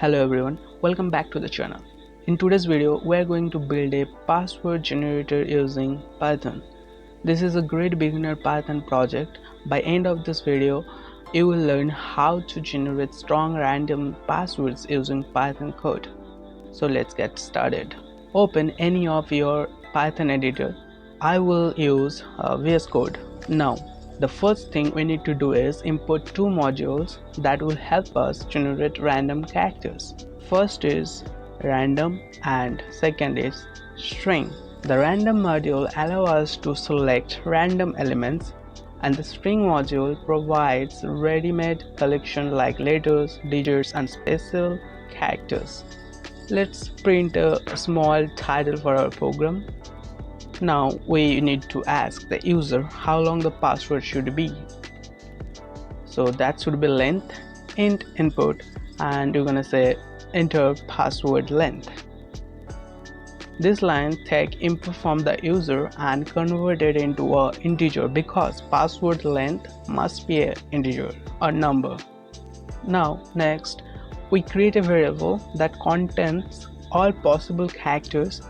Hello everyone, welcome back to the channel. In today's video, we are going to build a password generator using Python. This is a great beginner Python project. By end of this video, you will learn how to generate strong random passwords using Python code. So let's get started. Open any of your Python editor. I will use VS Code. Now, the first thing we need to do is import two modules that will help us generate random characters. First is random and second is string. The random module allows us to select random elements and the string module provides ready-made collection like letters, digits and special characters. Let's print a small title for our program. Now we need to ask the user how long the password should be. So that should be length int input and you're gonna say enter password length. This line take input from the user and convert it into an integer because password length must be an integer or number. Now next we create a variable that contains all possible characters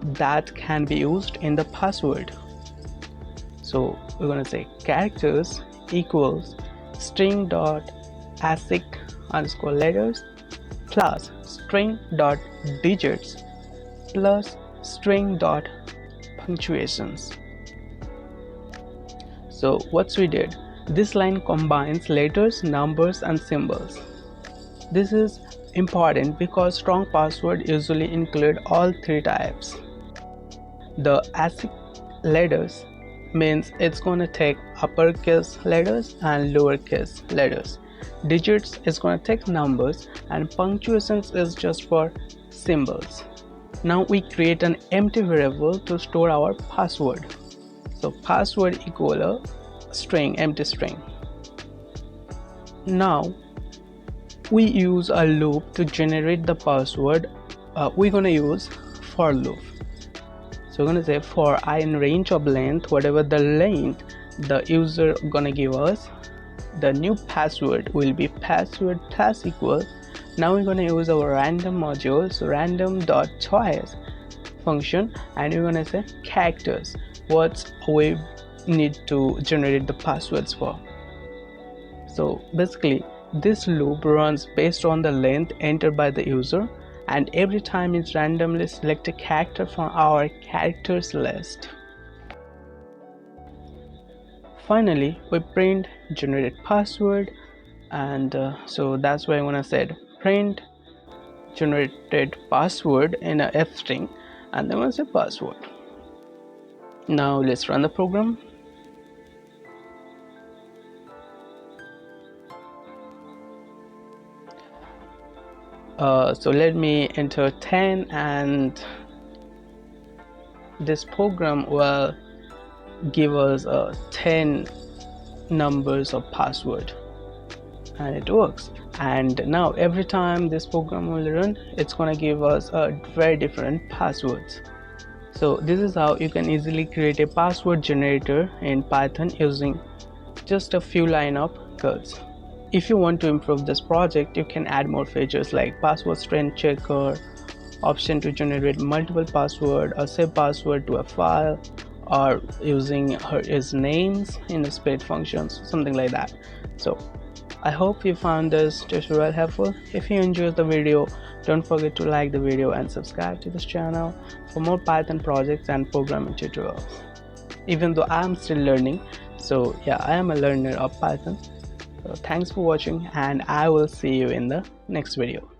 that can be used in the password. So we're going to say characters equals string dot ASCII underscore letters plus string dot digits plus string dot punctuations. So what we did, this line combines letters, numbers and symbols. This is important because strong password usually include all three types. The ASCII letters means it's going to take uppercase letters and lowercase letters. Digits is going to take numbers and punctuations is just for symbols. Now we create an empty variable to store our password. So password equal a string, empty string. Now we use a loop to generate the password. We're going to use for loop. So we're going to say for I in range of length, whatever the length the user gonna give us, the new password will be password plus equal. Now we're going to use our random module, so random dot choice function, and we're going to say characters, what we need to generate the passwords for. So basically this loop runs based on the length entered by the user, and every time it randomly select a character from our characters list. Finally we print generate password, and so that's why I'm gonna say print generated password in a f string, and then we'll say password. Now let's run the program. So let me enter 10 and this program will give us 10 numbers of password, and it works. And now every time this program will run, it's gonna give us a very different passwords. So this is how you can easily create a password generator in Python using just a few line of codes. If you want to improve this project, you can add more features like password strength checker, option to generate multiple password, or save password to a file, or using his names in the split functions, something like that. So I hope you found this tutorial helpful. If you enjoyed the video, don't forget to like the video and subscribe to this channel for more Python projects and programming tutorials. Even though I'm still learning, so yeah, I am a learner of Python. So thanks for watching and I will see you in the next video.